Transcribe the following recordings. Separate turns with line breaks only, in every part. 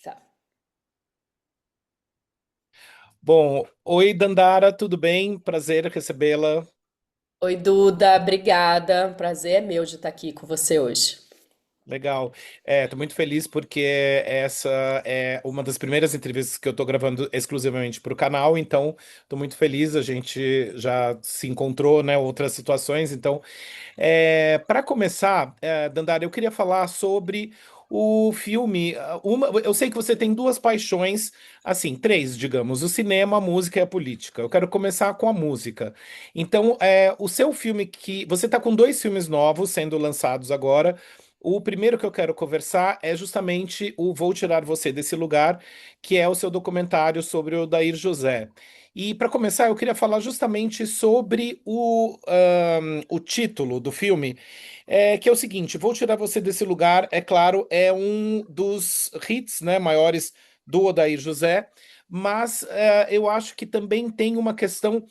Tá.
Bom, oi Dandara, tudo bem? Prazer recebê-la.
Oi, Duda, obrigada. Prazer é meu de estar aqui com você hoje.
Legal. Tô muito feliz porque essa é uma das primeiras entrevistas que eu tô gravando exclusivamente para o canal, então tô muito feliz. A gente já se encontrou, né, outras situações, então para começar, Dandara, eu queria falar sobre o filme. Eu sei que você tem duas paixões, assim, três, digamos: o cinema, a música e a política. Eu quero começar com a música. Então, o seu filme que você está com dois filmes novos sendo lançados agora. O primeiro que eu quero conversar é justamente o Vou Tirar Você Desse Lugar, que é o seu documentário sobre o Dair José. E para começar, eu queria falar justamente sobre o título do filme, que é o seguinte: Vou Tirar Você Desse Lugar, é claro, é um dos hits, né, maiores do Odair José, mas eu acho que também tem uma questão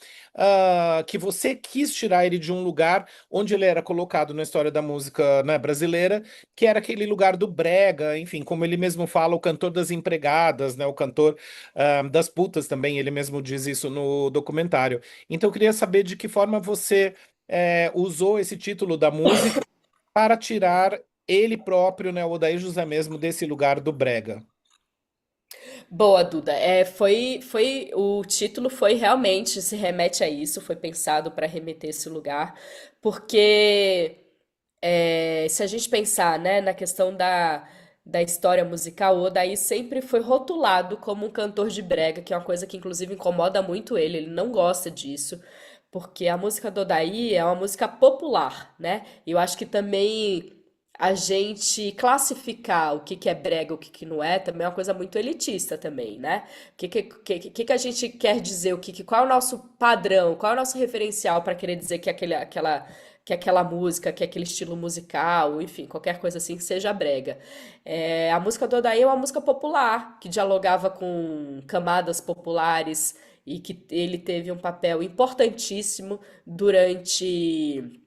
que você quis tirar ele de um lugar onde ele era colocado na história da música, né, brasileira, que era aquele lugar do brega, enfim, como ele mesmo fala, o cantor das empregadas, né, o cantor das putas também, ele mesmo diz isso no documentário. Então eu queria saber de que forma você usou esse título da música para tirar ele próprio, né, o Odair José mesmo, desse lugar do brega.
Boa, Duda. O título foi realmente se remete a isso, foi pensado para remeter esse lugar, porque se a gente pensar, né, na questão da história musical, o Odaí sempre foi rotulado como um cantor de brega, que é uma coisa que inclusive incomoda muito ele. Ele não gosta disso, porque a música do Odaí é uma música popular, né? E eu acho que também a gente classificar o que que é brega, o que que não é, também é uma coisa muito elitista também, né? O que que a gente quer dizer, qual é o nosso padrão, qual é o nosso referencial para querer dizer que aquela música, que aquele estilo musical, enfim, qualquer coisa assim que seja brega. A música do Odaí é uma música popular, que dialogava com camadas populares e que ele teve um papel importantíssimo durante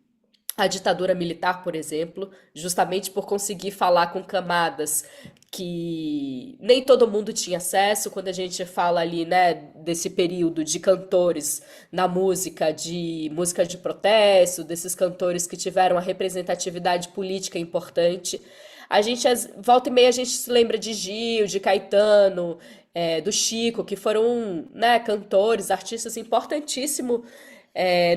a ditadura militar, por exemplo, justamente por conseguir falar com camadas que nem todo mundo tinha acesso. Quando a gente fala ali, né, desse período de cantores na música de protesto, desses cantores que tiveram uma representatividade política importante, volta e meia a gente se lembra de Gil, de Caetano, do Chico, que foram, né, cantores, artistas importantíssimos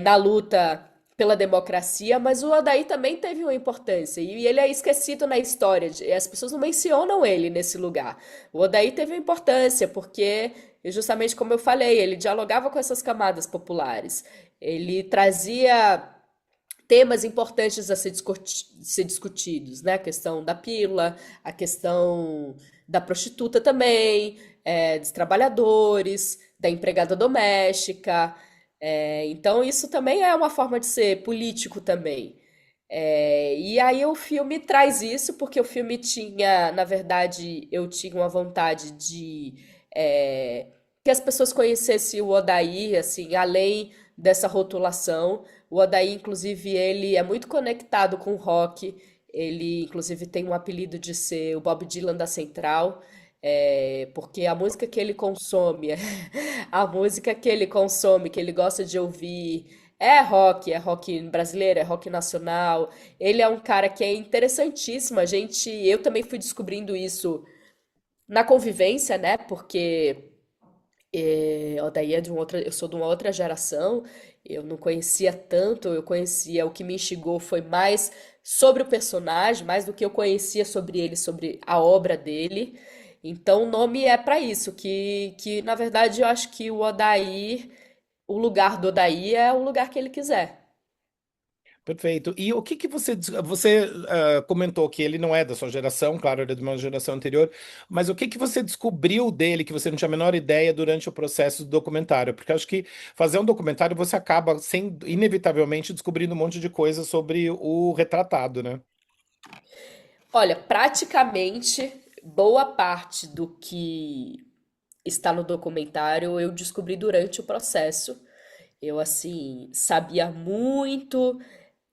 na luta pela democracia, mas o Odaí também teve uma importância e ele é esquecido na história. As pessoas não mencionam ele nesse lugar. O Odaí teve uma importância porque, justamente como eu falei, ele dialogava com essas camadas populares. Ele trazia temas importantes a ser discutidos, né? A questão da pílula, a questão da prostituta também, dos trabalhadores, da empregada doméstica. Então, isso também é uma forma de ser político também. E aí o filme traz isso, porque o filme tinha, na verdade, eu tinha uma vontade de é, que as pessoas conhecessem o Odaí, assim, além dessa rotulação. O Odaí, inclusive, ele é muito conectado com o rock. Ele, inclusive, tem um apelido de ser o Bob Dylan da Central, porque a música que ele consome, a música que ele consome, que ele gosta de ouvir, é rock brasileiro, é rock nacional. Ele é um cara que é interessantíssimo. Eu também fui descobrindo isso na convivência, né? Porque o daí é de uma outra, eu sou de uma outra geração, eu não conhecia tanto, eu conhecia, o que me instigou foi mais sobre o personagem, mais do que eu conhecia sobre ele, sobre a obra dele. Então o nome é para isso, que na verdade eu acho que o lugar do Odaí é o lugar que ele quiser.
Perfeito. E o que que você comentou que ele não é da sua geração, claro, ele é de uma geração anterior, mas o que que você descobriu dele que você não tinha a menor ideia durante o processo do documentário? Porque eu acho que fazer um documentário você acaba inevitavelmente descobrindo um monte de coisa sobre o retratado, né?
Olha, praticamente boa parte do que está no documentário eu descobri durante o processo. Eu, assim, sabia muito,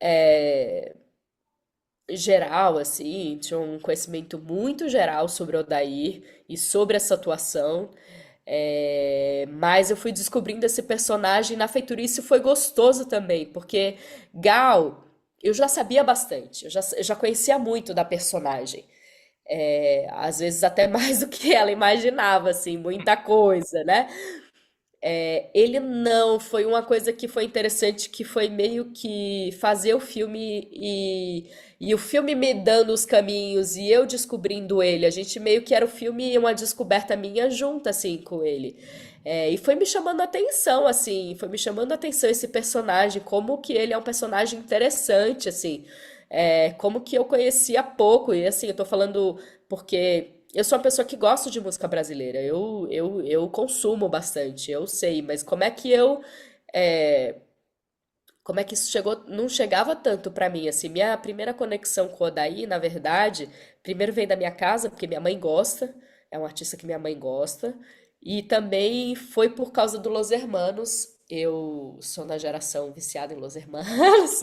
é, geral, assim, tinha um conhecimento muito geral sobre o Odair e sobre essa atuação. Mas eu fui descobrindo esse personagem na feitura e isso foi gostoso também, porque Gal, eu já sabia bastante, eu já conhecia muito da personagem. Às vezes até mais do que ela imaginava, assim, muita coisa, né? Ele não, foi uma coisa que foi interessante, que foi meio que fazer o filme e o filme me dando os caminhos e eu descobrindo ele. A gente meio que era o filme e uma descoberta minha junto, assim, com ele. E foi me chamando a atenção, assim, foi me chamando a atenção esse personagem, como que ele é um personagem interessante, assim. Como que eu conhecia pouco, e assim, eu tô falando porque eu sou uma pessoa que gosta de música brasileira. Eu consumo bastante, eu sei, mas é, como é que isso chegou, não chegava tanto pra mim assim. Minha primeira conexão com o Odaí, na verdade, primeiro vem da minha casa, porque minha mãe gosta, é um artista que minha mãe gosta, e também foi por causa do Los Hermanos. Eu sou da geração viciada em Los Hermanos.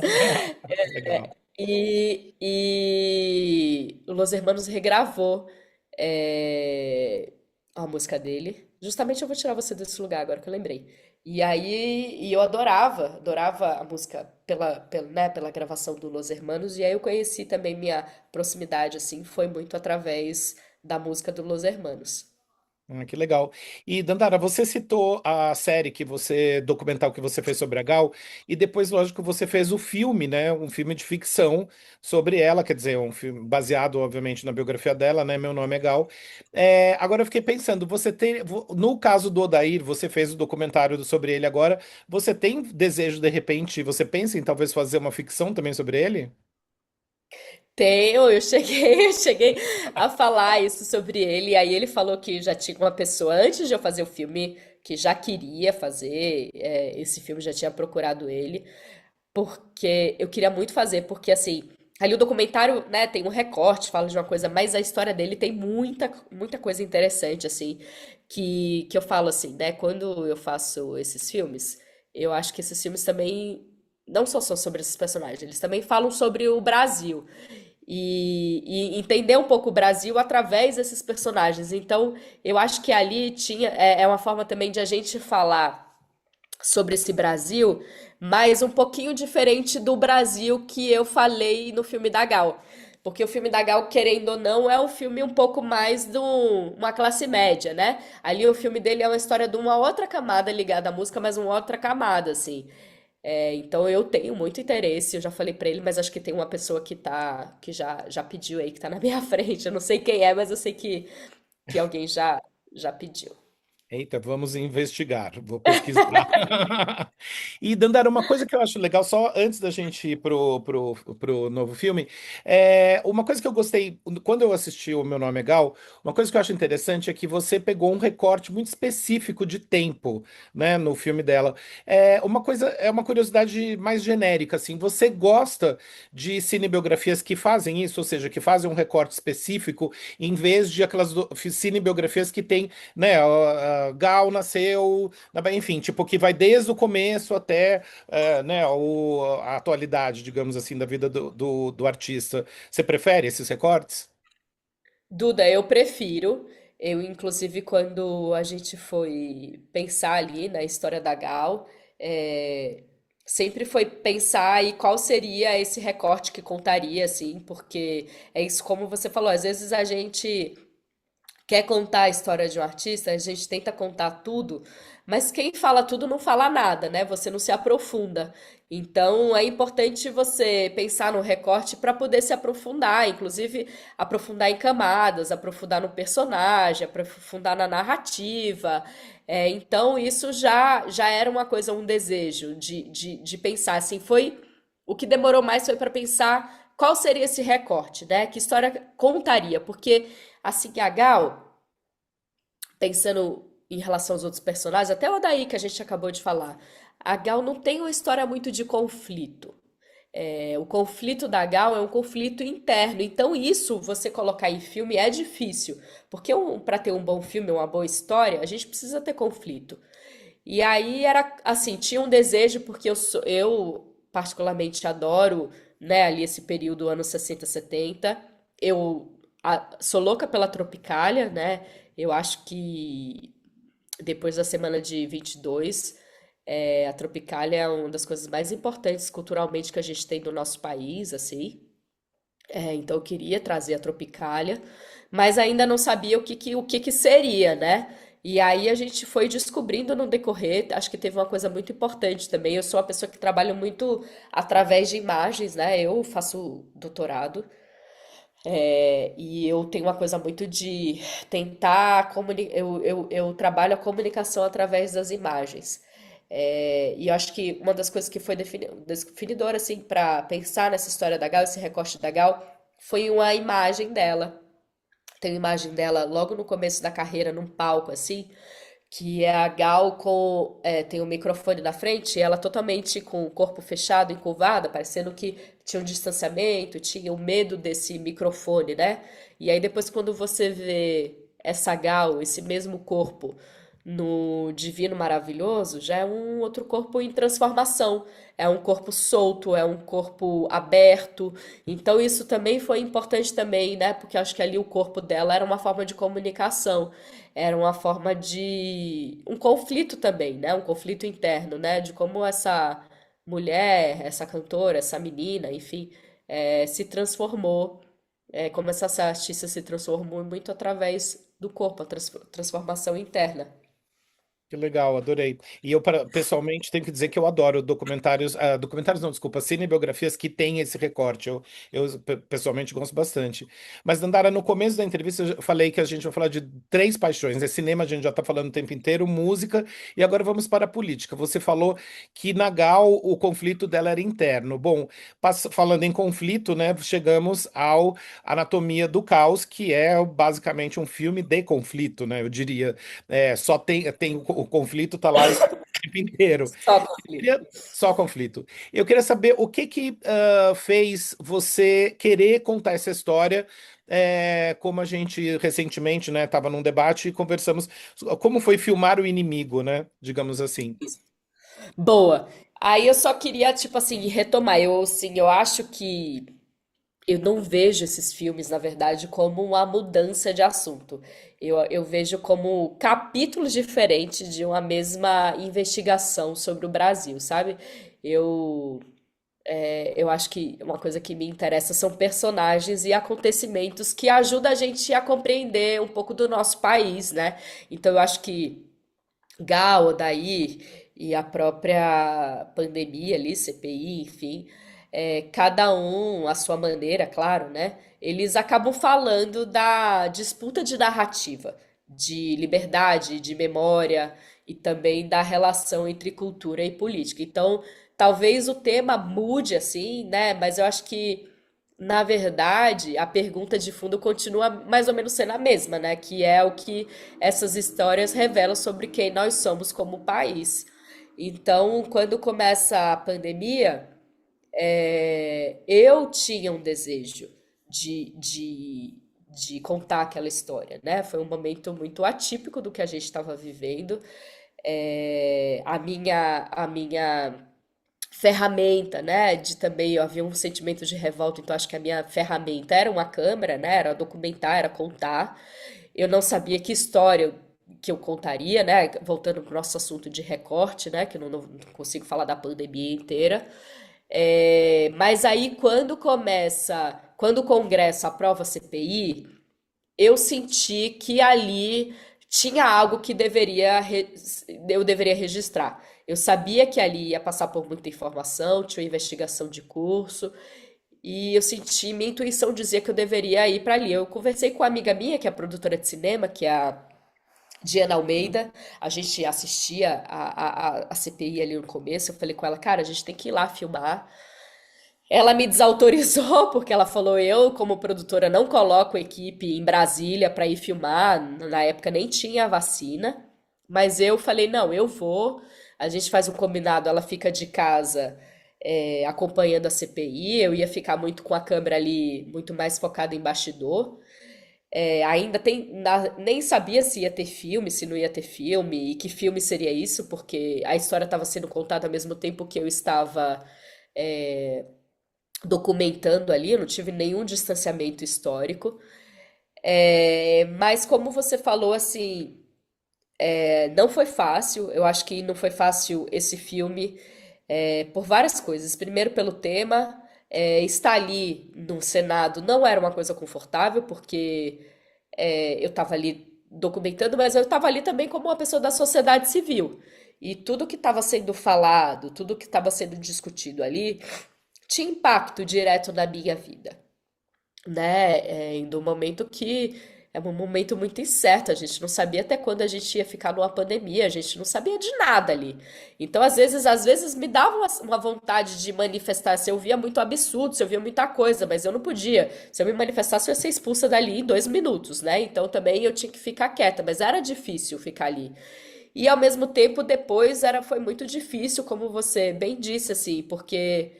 Legal.
E o Los Hermanos regravou a música dele. Justamente eu vou tirar você desse lugar agora que eu lembrei. E aí, eu adorava a música pela gravação do Los Hermanos. E aí eu conheci também minha proximidade, assim, foi muito através da música do Los Hermanos.
Que legal. E Dandara, você citou a série documental que você fez sobre a Gal, e depois, lógico, você fez o filme, né? Um filme de ficção sobre ela, quer dizer, um filme baseado, obviamente, na biografia dela, né? Meu nome é Gal. Agora eu fiquei pensando, no caso do Odair, você fez o documentário sobre ele agora, você tem desejo, de repente, você pensa em talvez fazer uma ficção também sobre ele?
Tenho, eu cheguei a falar isso sobre ele, e aí ele falou que já tinha uma pessoa antes de eu fazer o filme que já queria fazer esse filme, já tinha procurado ele, porque eu queria muito fazer, porque assim, ali o documentário, né, tem um recorte, fala de uma coisa, mas a história dele tem muita coisa interessante, assim, que eu falo assim, né, quando eu faço esses filmes, eu acho que esses filmes também não só são sobre esses personagens, eles também falam sobre o Brasil e entender um pouco o Brasil através desses personagens. Então, eu acho que ali é uma forma também de a gente falar sobre esse Brasil, mas um pouquinho diferente do Brasil que eu falei no filme da Gal. Porque o filme da Gal, querendo ou não, é um filme um pouco mais de uma classe média, né? Ali o filme dele é uma história de uma outra camada ligada à música, mas uma outra camada, assim. Então eu tenho muito interesse, eu já falei pra ele, mas acho que tem uma pessoa que já pediu aí, que tá na minha frente. Eu não sei quem é, mas eu sei que alguém já pediu.
Eita, vamos investigar, vou pesquisar. E, Dandara, uma coisa que eu acho legal, só antes da gente ir pro novo filme, uma coisa que eu gostei, quando eu assisti o Meu Nome é Gal, uma coisa que eu acho interessante é que você pegou um recorte muito específico de tempo, né, no filme dela. É uma curiosidade mais genérica, assim, você gosta de cinebiografias que fazem isso, ou seja, que fazem um recorte específico, em vez de aquelas cinebiografias que têm, né, a Gal nasceu, enfim, tipo, que vai desde o começo até, né, a atualidade, digamos assim, da vida do artista. Você prefere esses recortes?
Duda, eu prefiro. Eu, inclusive, quando a gente foi pensar ali na história da Gal, é, sempre foi pensar aí qual seria esse recorte que contaria, assim, porque é isso como você falou, às vezes a gente quer contar a história de um artista, a gente tenta contar tudo, mas quem fala tudo não fala nada, né? Você não se aprofunda. Então é importante você pensar no recorte para poder se aprofundar, inclusive aprofundar em camadas, aprofundar no personagem, aprofundar na narrativa. Então isso já era uma coisa, um desejo de pensar assim. Foi o que demorou mais foi para pensar qual seria esse recorte, né? Que história contaria? Porque assim, a Gal, pensando em relação aos outros personagens, até o Odaí que a gente acabou de falar, a Gal não tem uma história muito de conflito. O conflito da Gal é um conflito interno, então isso você colocar em filme é difícil, porque para ter um bom filme, uma boa história, a gente precisa ter conflito. E aí era assim, tinha um desejo, porque eu particularmente adoro né, ali esse período anos 60, 70. Eu sou louca pela Tropicália, né? Eu acho que depois da semana de 22, a Tropicália é uma das coisas mais importantes culturalmente que a gente tem no nosso país, assim. Então eu queria trazer a Tropicália, mas ainda não sabia o que que seria, né? E aí a gente foi descobrindo no decorrer, acho que teve uma coisa muito importante também. Eu sou uma pessoa que trabalha muito através de imagens, né? Eu faço doutorado, e eu tenho uma coisa muito de tentar comunicar. Eu trabalho a comunicação através das imagens. E eu acho que uma das coisas que foi definidora, assim, para pensar nessa história da Gal, esse recorte da Gal, foi uma imagem dela. Tem uma imagem dela logo no começo da carreira, num palco, assim, que é a Gal tem um microfone na frente, e ela totalmente com o corpo fechado, encurvada, parecendo que tinha um distanciamento, tinha o medo desse microfone, né? E aí depois quando você vê essa Gal, esse mesmo corpo no Divino Maravilhoso, já é um outro corpo em transformação. É um corpo solto, é um corpo aberto. Então isso também foi importante também, né? Porque acho que ali o corpo dela era uma forma de comunicação, era uma forma de um conflito também, né? Um conflito interno, né? De como essa mulher, essa cantora, essa menina, enfim, se transformou, como essa artista se transformou muito através do corpo, a transformação interna.
Que legal, adorei. E eu, pessoalmente, tenho que dizer que eu adoro documentários, documentários não, desculpa, cinebiografias que têm esse recorte. Eu pessoalmente gosto bastante. Mas, Dandara, no começo da entrevista eu falei que a gente vai falar de três paixões. É cinema, a gente já está falando o tempo inteiro, música, e agora vamos para a política. Você falou que na Gal o conflito dela era interno. Bom, falando em conflito, né, chegamos ao Anatomia do Caos, que é basicamente um filme de conflito, né, eu diria. Só tem o conflito tá lá o tempo inteiro.
Só conflito.
Só conflito. Eu queria saber o que que fez você querer contar essa história, como a gente recentemente, né, estava num debate e conversamos como foi filmar o inimigo, né, digamos assim.
Boa. Aí eu só queria, tipo assim, retomar. Eu, assim, eu acho que eu não vejo esses filmes, na verdade, como uma mudança de assunto. Eu vejo como capítulos diferentes de uma mesma investigação sobre o Brasil, sabe? Eu, eu acho que uma coisa que me interessa são personagens e acontecimentos que ajudam a gente a compreender um pouco do nosso país, né? Então eu acho que Gal, Odair e a própria pandemia ali, CPI, enfim, cada um à sua maneira, claro, né? Eles acabam falando da disputa de narrativa, de liberdade, de memória e também da relação entre cultura e política. Então, talvez o tema mude assim, né? Mas eu acho que na verdade, a pergunta de fundo continua mais ou menos sendo a mesma, né? Que é o que essas histórias revelam sobre quem nós somos como país. Então, quando começa a pandemia, eu tinha um desejo de contar aquela história, né? Foi um momento muito atípico do que a gente estava vivendo. A minha ferramenta, né? De também havia um sentimento de revolta, então acho que a minha ferramenta era uma câmera, né? Era documentar, era contar. Eu não sabia que história que eu contaria, né? Voltando para o nosso assunto de recorte, né? Que eu não consigo falar da pandemia inteira. Mas aí quando o Congresso aprova a CPI, eu senti que ali tinha algo que eu deveria registrar. Eu sabia que ali ia passar por muita informação, tinha uma investigação de curso, e eu senti, minha intuição dizia que eu deveria ir para ali. Eu conversei com uma amiga minha, que é produtora de cinema, que é a Diana Almeida, a gente assistia a CPI ali no começo, eu falei com ela, cara, a gente tem que ir lá filmar. Ela me desautorizou porque ela falou: eu, como produtora, não coloco equipe em Brasília para ir filmar. Na época nem tinha a vacina, mas eu falei: não, eu vou. A gente faz um combinado. Ela fica de casa, acompanhando a CPI. Eu ia ficar muito com a câmera ali, muito mais focada em bastidor. Ainda nem sabia se ia ter filme, se não ia ter filme e que filme seria isso, porque a história estava sendo contada ao mesmo tempo que eu estava documentando ali, eu não tive nenhum distanciamento histórico. Mas como você falou, assim, não foi fácil. Eu acho que não foi fácil esse filme por várias coisas. Primeiro, pelo tema. Estar ali no Senado não era uma coisa confortável, porque eu estava ali documentando, mas eu estava ali também como uma pessoa da sociedade civil. E tudo que estava sendo falado, tudo que estava sendo discutido ali, tinha impacto direto na minha vida, né? Do momento que é um momento muito incerto, a gente não sabia até quando a gente ia ficar numa pandemia, a gente não sabia de nada ali. Então, às vezes me dava uma vontade de manifestar, se eu via muito absurdo, se eu via muita coisa, mas eu não podia. Se eu me manifestasse, eu ia ser expulsa dali em 2 minutos, né? Então também eu tinha que ficar quieta, mas era difícil ficar ali. E ao mesmo tempo, depois foi muito difícil, como você bem disse, assim, porque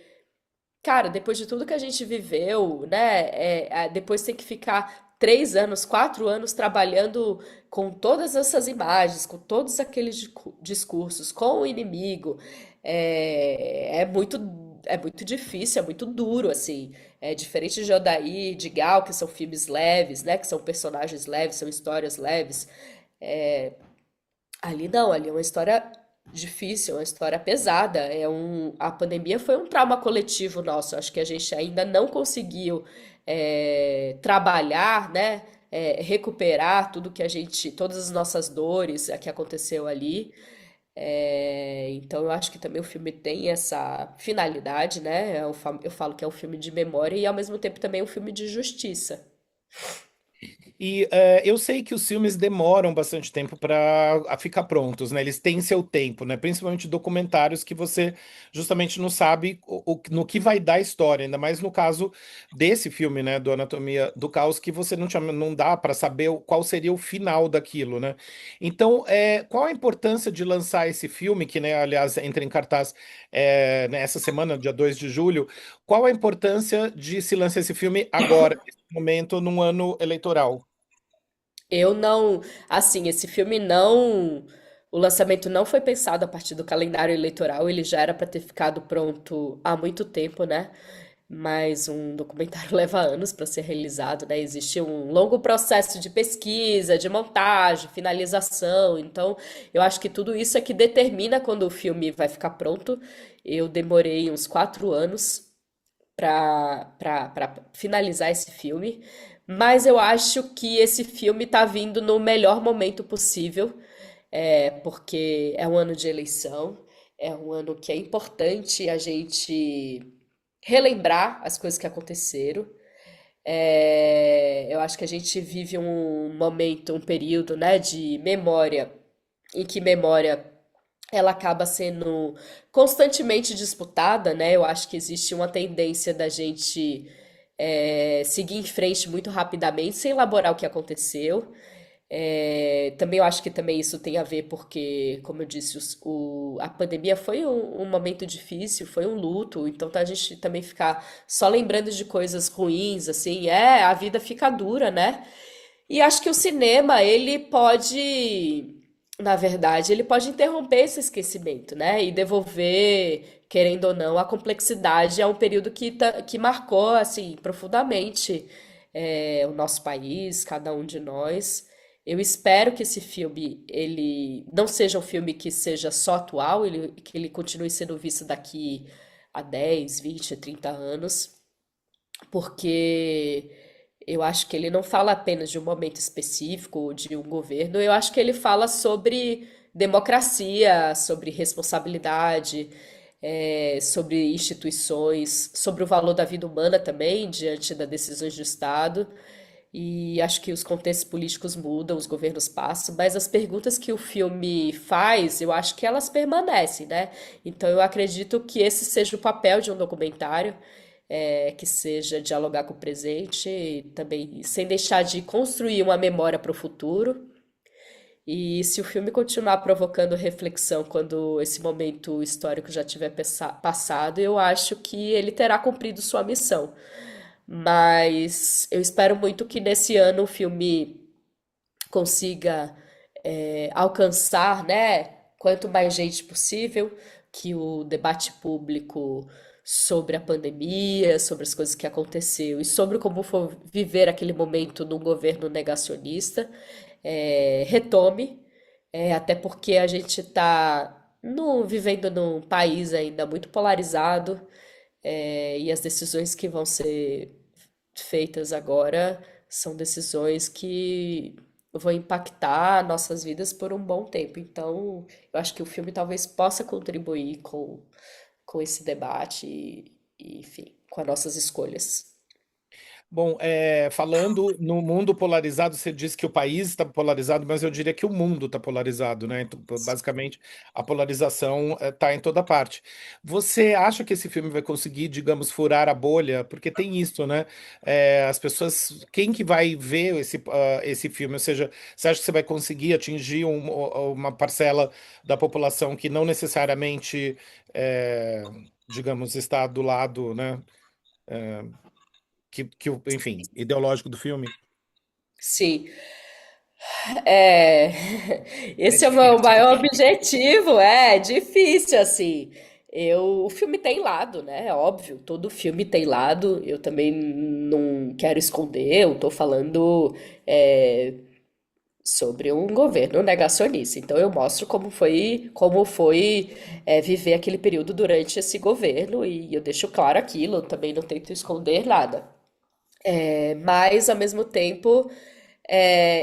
cara, depois de tudo que a gente viveu, né? Depois tem que ficar 3 anos, 4 anos trabalhando com todas essas imagens, com todos aqueles discursos, com o inimigo. É muito difícil, é muito duro, assim. É diferente de Odaí, de Gal, que são filmes leves, né? Que são personagens leves, são histórias leves. Ali não, ali é uma história difícil, uma história pesada. A pandemia foi um trauma coletivo nosso. Acho que a gente ainda não conseguiu trabalhar, né? Recuperar tudo que a gente, todas as nossas dores que aconteceu ali. Então eu acho que também o filme tem essa finalidade, né? Eu falo que é um filme de memória e ao mesmo tempo também um filme de justiça.
E eu sei que os filmes demoram bastante tempo para ficar prontos, né? Eles têm seu tempo, né? Principalmente documentários que você justamente não sabe no que vai dar a história, ainda mais no caso desse filme, né? Do Anatomia do Caos, que você não dá para saber qual seria o final daquilo, né? Então, qual a importância de lançar esse filme, que, né, aliás, entra em cartaz nessa semana, dia 2 de julho? Qual a importância de se lançar esse filme agora, nesse momento, num ano eleitoral?
Eu não, assim, esse filme não, o lançamento não foi pensado a partir do calendário eleitoral, ele já era para ter ficado pronto há muito tempo, né? Mas um documentário leva anos para ser realizado, né? Existe um longo processo de pesquisa, de montagem, finalização. Então, eu acho que tudo isso é que determina quando o filme vai ficar pronto. Eu demorei uns 4 anos para finalizar esse filme, mas eu acho que esse filme tá vindo no melhor momento possível, porque é um ano de eleição, é um ano que é importante a gente relembrar as coisas que aconteceram. Eu acho que a gente vive um momento, um período, né, de memória, em que memória ela acaba sendo constantemente disputada, né? Eu acho que existe uma tendência da gente seguir em frente muito rapidamente, sem elaborar o que aconteceu. Também eu acho que também isso tem a ver porque, como eu disse, a pandemia foi um momento difícil, foi um luto, então tá, a gente também ficar só lembrando de coisas ruins, assim, a vida fica dura, né? E acho que o cinema, ele pode, na verdade, ele pode interromper esse esquecimento, né? E devolver, querendo ou não, a complexidade a um período que marcou, assim, profundamente o nosso país, cada um de nós. Eu espero que esse filme, ele não seja um filme que seja só atual, que ele continue sendo visto daqui a 10, 20, 30 anos, porque eu acho que ele não fala apenas de um momento específico ou de um governo, eu acho que ele fala sobre democracia, sobre responsabilidade, sobre instituições, sobre o valor da vida humana também diante das decisões do Estado. E acho que os contextos políticos mudam, os governos passam, mas as perguntas que o filme faz, eu acho que elas permanecem, né? Então eu acredito que esse seja o papel de um documentário, que seja dialogar com o presente e também sem deixar de construir uma memória para o futuro. E se o filme continuar provocando reflexão quando esse momento histórico já tiver passado, eu acho que ele terá cumprido sua missão. Mas eu espero muito que nesse ano o filme consiga alcançar, né, quanto mais gente possível, que o debate público sobre a pandemia, sobre as coisas que aconteceu e sobre como foi viver aquele momento num governo negacionista, retome, até porque a gente está vivendo num país ainda muito polarizado, e as decisões que vão ser feitas agora são decisões que vão impactar nossas vidas por um bom tempo. Então, eu acho que o filme talvez possa contribuir com esse debate enfim, com as nossas escolhas.
Bom, falando no mundo polarizado, você disse que o país está polarizado, mas eu diria que o mundo está polarizado, né? Então, basicamente, a polarização está em toda parte. Você acha que esse filme vai conseguir, digamos, furar a bolha? Porque tem isso, né? As pessoas, quem que vai ver esse filme? Ou seja, você acha que você vai conseguir atingir uma parcela da população que não necessariamente, digamos, está do lado, né? Enfim, ideológico do filme?
Sim, é,
É
esse é o meu
difícil.
maior objetivo, é difícil assim. O filme tem lado, né? É óbvio, todo filme tem lado. Eu também não quero esconder. Eu tô falando é, sobre um governo negacionista. Então eu mostro como foi viver aquele período durante esse governo e eu deixo claro aquilo. Eu também não tento esconder nada. Mas, ao mesmo tempo,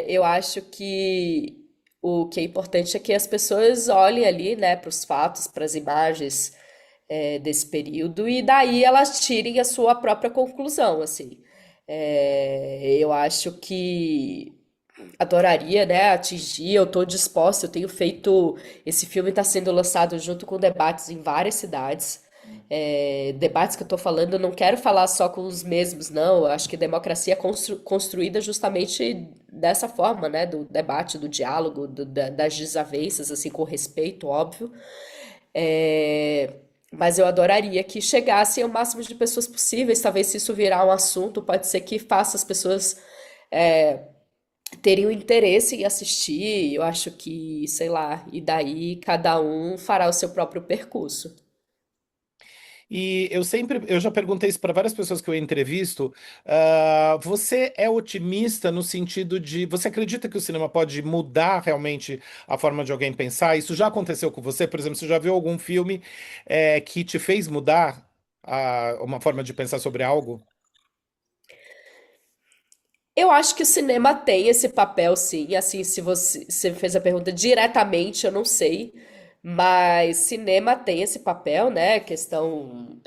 eu acho que o que é importante é que as pessoas olhem ali, né, para os fatos, para as imagens, desse período e daí elas tirem a sua própria conclusão, assim. Eu acho que adoraria, né, atingir, eu estou disposta, eu tenho feito, esse filme está sendo lançado junto com debates em várias cidades, debates que eu estou falando, eu não quero falar só com os mesmos, não, eu acho que democracia é construída justamente dessa forma, né, do debate, do diálogo, das desavenças, assim, com respeito, óbvio, é, mas eu adoraria que chegasse ao máximo de pessoas possíveis, talvez se isso virar um assunto, pode ser que faça as pessoas teriam interesse em assistir, eu acho que, sei lá, e daí cada um fará o seu próprio percurso.
E eu já perguntei isso para várias pessoas que eu entrevisto. Você é otimista no sentido de, você acredita que o cinema pode mudar realmente a forma de alguém pensar? Isso já aconteceu com você? Por exemplo, você já viu algum filme, que te fez mudar uma forma de pensar sobre algo?
Eu acho que o cinema tem esse papel, sim. Assim, se você me fez a pergunta diretamente, eu não sei. Mas cinema tem esse papel, né? Questão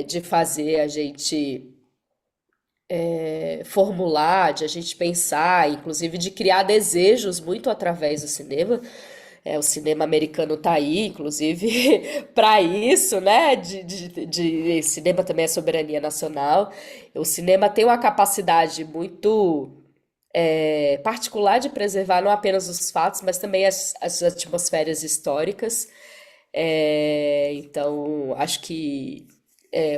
de fazer a gente formular, de a gente pensar, inclusive de criar desejos muito através do cinema. O cinema americano tá aí, inclusive, para isso, né? Cinema também é soberania nacional. O cinema tem uma capacidade muito particular de preservar não apenas os fatos, mas também as atmosferas históricas. Então, acho que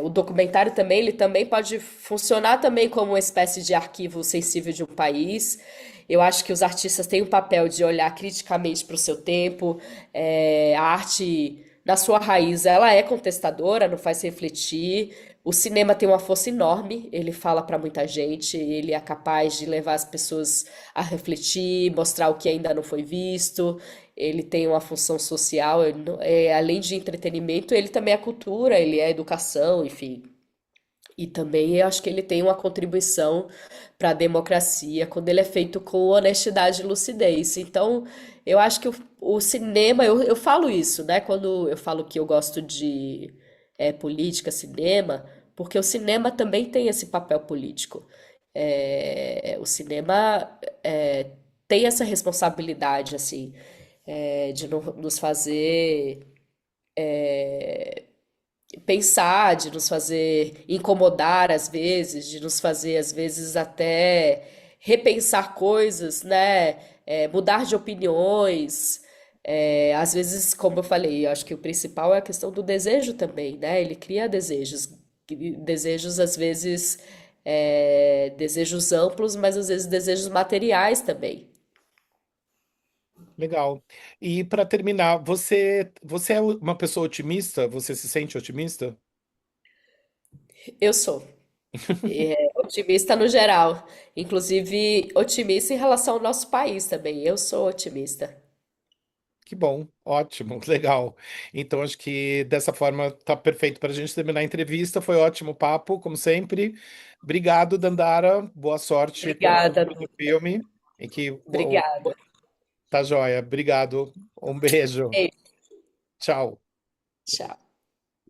o documentário também, ele também pode funcionar também como uma espécie de arquivo sensível de um país. Eu acho que os artistas têm o papel de olhar criticamente para o seu tempo. A arte, na sua raiz, ela é contestadora, não faz refletir. O cinema tem uma força enorme, ele fala para muita gente, ele é capaz de levar as pessoas a refletir, mostrar o que ainda não foi visto. Ele tem uma função social, além de entretenimento, ele também é cultura, ele é educação, enfim. E também eu acho que ele tem uma contribuição para a democracia quando ele é feito com honestidade e lucidez. Então, eu acho que o cinema, eu falo isso, né? Quando eu falo que eu gosto de política, cinema, porque o cinema também tem esse papel político. O cinema tem essa responsabilidade, assim, de nos fazer pensar, de nos fazer incomodar às vezes, de nos fazer às vezes até repensar coisas, né? Mudar de opiniões. Às vezes, como eu falei, eu acho que o principal é a questão do desejo também, né? Ele cria desejos, desejos às vezes desejos amplos, mas às vezes desejos materiais também.
Legal. E para terminar, você é uma pessoa otimista? Você se sente otimista?
Eu sou. Otimista no geral. Inclusive, otimista em relação ao nosso país também. Eu sou otimista.
Que bom, ótimo, legal. Então acho que dessa forma tá perfeito para a gente terminar a entrevista. Foi ótimo o papo, como sempre. Obrigado, Dandara. Boa sorte com a
Obrigada,
produção do
Duda.
filme. E que
Obrigada.
tá joia. Obrigado. Um beijo.
Beijo.
Tchau.
Tchau.